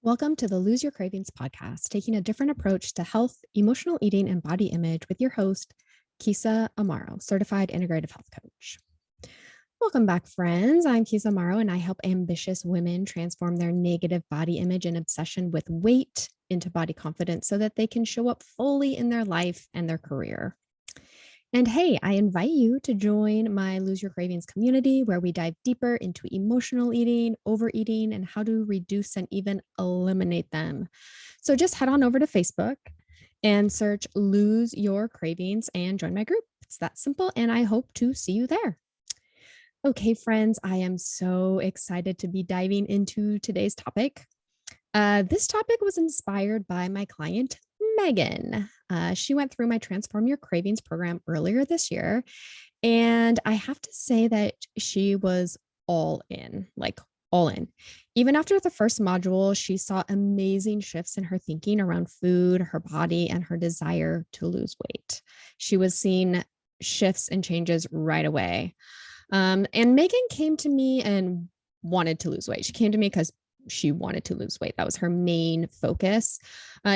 Welcome to the Lose Your Cravings podcast, taking a different approach to health, emotional eating, and body image with your host, Kisa Amaro, certified integrative health coach. Welcome back, friends. I'm Kisa Amaro, and I help ambitious women transform their negative body image and obsession with weight into body confidence so that they can show up fully in their life and their career. And hey, I invite you to join my Lose Your Cravings community where we dive deeper into emotional eating, overeating, and how to reduce and even eliminate them. So just head on over to Facebook and search Lose Your Cravings and join my group. It's that simple, and I hope to see you there. Okay, friends, I am so excited to be diving into today's topic. This topic was inspired by my client, Megan. She went through my Transform Your Cravings program earlier this year. And I have to say that she was all in, like all in. Even after the first module, she saw amazing shifts in her thinking around food, her body, and her desire to lose weight. She was seeing shifts and changes right away. And Megan came to me and wanted to lose weight. She came to me because she wanted to lose weight. That was her main focus.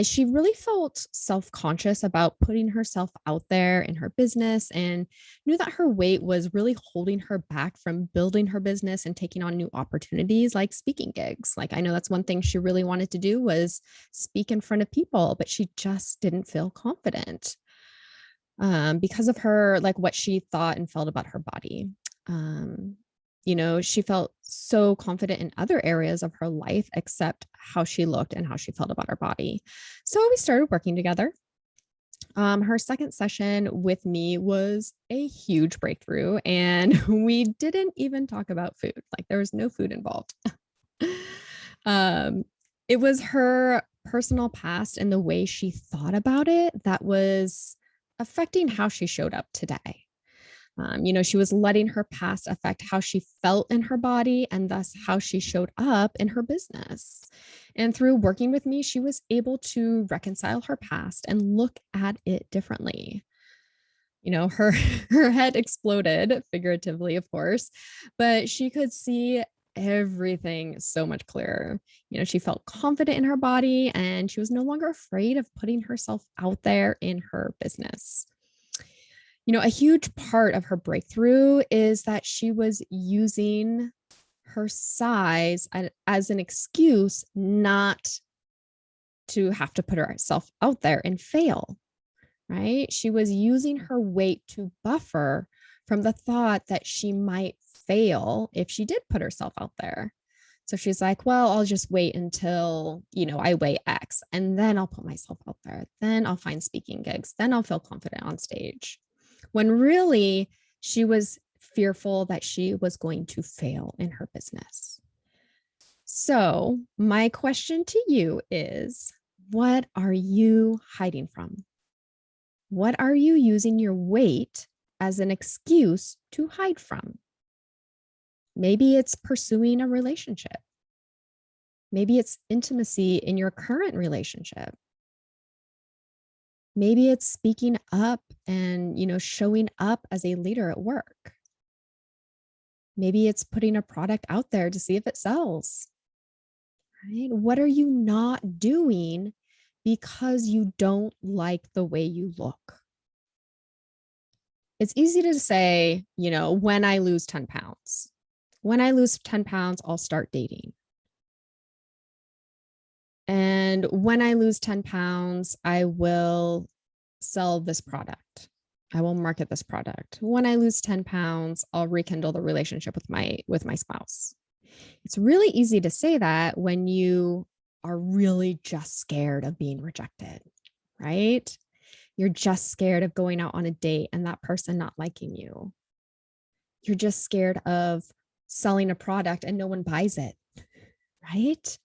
She really felt self-conscious about putting herself out there in her business and knew that her weight was really holding her back from building her business and taking on new opportunities like speaking gigs. Like I know that's one thing she really wanted to do was speak in front of people, but she just didn't feel confident because of her, like what she thought and felt about her body. Um, she felt so confident in other areas of her life except how she looked and how she felt about her body. So we started working together. Her second session with me was a huge breakthrough, and we didn't even talk about food. Like there was no food involved. um, it was her personal past and the way she thought about it that was affecting how she showed up today. She was letting her past affect how she felt in her body and thus how she showed up in her business. And through working with me, she was able to reconcile her past and look at it differently. Her her head exploded, figuratively, of course, but she could see everything so much clearer. She felt confident in her body and she was no longer afraid of putting herself out there in her business. A huge part of her breakthrough is that she was using her size as an excuse not to have to put herself out there and fail, right? She was using her weight to buffer from the thought that she might fail if she did put herself out there. So she's like, well, I'll just wait until, I weigh X and then I'll put myself out there. Then I'll find speaking gigs. Then I'll feel confident on stage. When really she was fearful that she was going to fail in her business. So, my question to you is, what are you hiding from? What are you using your weight as an excuse to hide from? Maybe it's pursuing a relationship. Maybe it's intimacy in your current relationship. Maybe it's speaking up and, showing up as a leader at work. Maybe it's putting a product out there to see if it sells, right? What are you not doing because you don't like the way you look? It's easy to say, when I lose 10 pounds, when I lose 10 pounds, I'll start dating. And when I lose 10 pounds, I will sell this product. I will market this product. When I lose 10 pounds, I'll rekindle the relationship with my spouse. It's really easy to say that when you are really just scared of being rejected, right? You're just scared of going out on a date and that person not liking you. You're just scared of selling a product and no one buys it, right?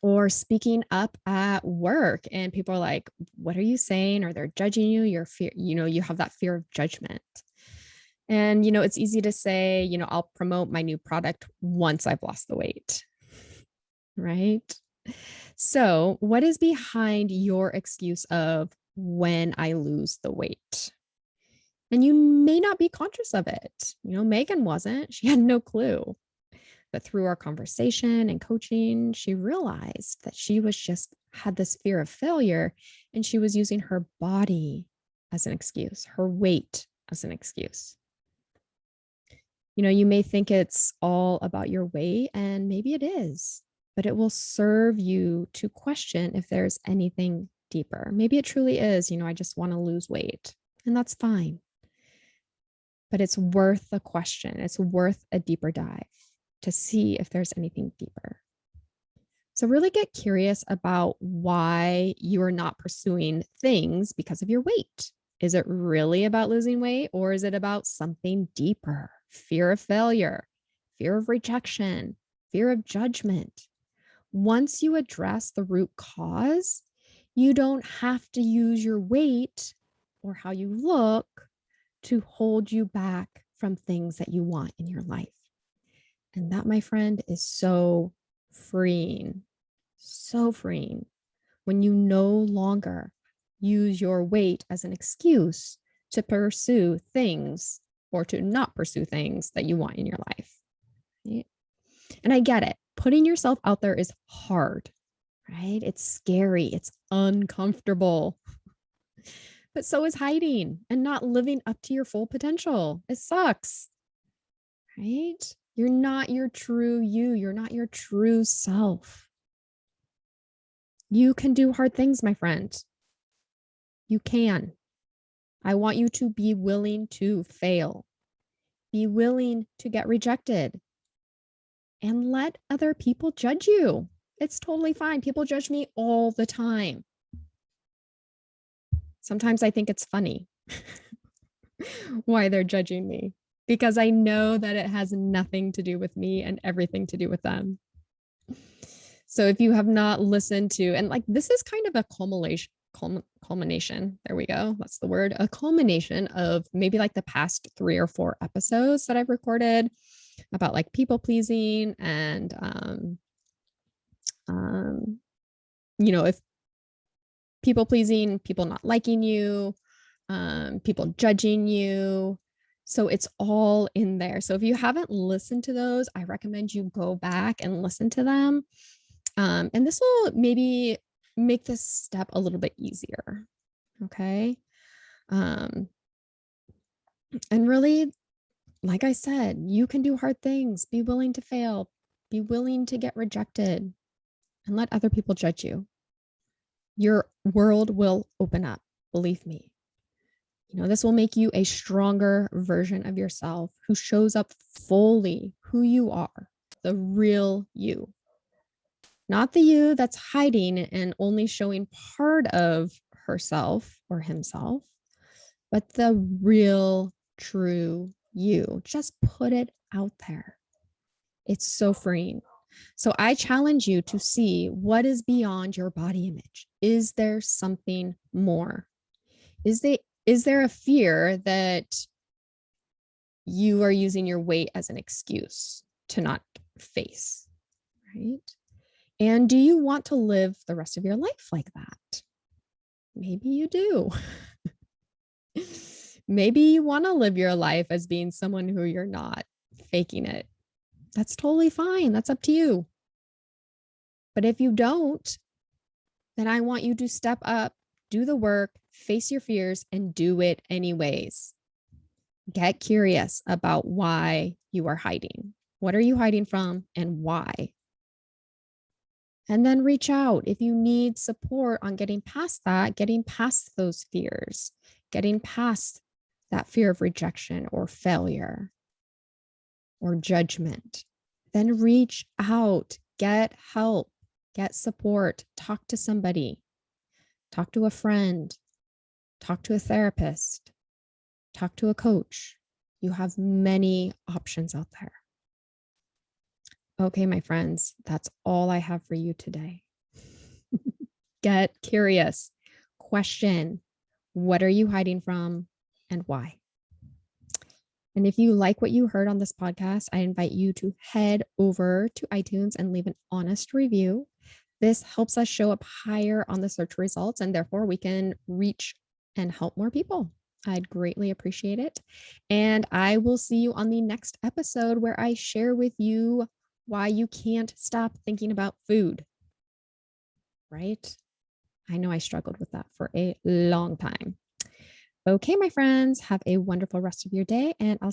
Or speaking up at work and people are like, what are you saying? Or they're judging you. You're fear, you have that fear of judgment. And, it's easy to say, I'll promote my new product once I've lost the weight, right? So what is behind your excuse of when I lose the weight? And you may not be conscious of it. Megan wasn't, she had no clue. But through our conversation and coaching, she realized that she was just had this fear of failure and she was using her body as an excuse, her weight as an excuse. You may think it's all about your weight, and maybe it is, but it will serve you to question if there's anything deeper. Maybe it truly is, I just want to lose weight, and that's fine. But it's worth a question. It's worth a deeper dive to see if there's anything deeper. So really get curious about why you are not pursuing things because of your weight. Is it really about losing weight, or is it about something deeper? Fear of failure, fear of rejection, fear of judgment. Once you address the root cause, you don't have to use your weight or how you look to hold you back from things that you want in your life. And that, my friend, is so freeing, so freeing when you no longer use your weight as an excuse to pursue things or to not pursue things that you want in your life. Right? And I get it. Putting yourself out there is hard, right? It's scary. It's uncomfortable. But so is hiding and not living up to your full potential. It sucks, right? You're not your true you. You're not your true self. You can do hard things, my friend. You can. I want you to be willing to fail, be willing to get rejected, and let other people judge you. It's totally fine. People judge me all the time. Sometimes I think it's funny why they're judging me, because I know that it has nothing to do with me and everything to do with them. So if you have not listened to, and like this is kind of a culmination, there we go, that's the word, a culmination of maybe like the past 3 or 4 episodes that I've recorded about like people pleasing and if people pleasing, people not liking you, people judging you. So it's all in there. So if you haven't listened to those, I recommend you go back and listen to them. And this will maybe make this step a little bit easier. Okay. And really, like I said, you can do hard things, be willing to fail, be willing to get rejected, and let other people judge you. Your world will open up. Believe me. This will make you a stronger version of yourself who shows up fully who you are, the real you. Not the you that's hiding and only showing part of herself or himself, but the real, true you. Just put it out there. It's so freeing. So I challenge you to see what is beyond your body image. Is there something more? Is there a fear that you are using your weight as an excuse to not face, right? And do you want to live the rest of your life like that? Maybe you do. Maybe you want to live your life as being someone who you're not, faking it. That's totally fine. That's up to you. But if you don't, then I want you to step up, do the work, face your fears, and do it anyways. Get curious about why you are hiding. What are you hiding from and why? And then reach out if you need support on getting past that, getting past those fears, getting past that fear of rejection or failure or judgment. Then reach out, get help, get support, talk to somebody, talk to a friend, talk to a therapist, talk to a coach. You have many options out there. Okay, my friends, that's all I have for you today. Get curious, question, what are you hiding from and why? And if you like what you heard on this podcast, I invite you to head over to iTunes and leave an honest review. This helps us show up higher on the search results, and therefore we can reach and help more people. I'd greatly appreciate it. And I will see you on the next episode where I share with you why you can't stop thinking about food, right? I know I struggled with that for a long time. Okay, my friends, have a wonderful rest of your day, and I'll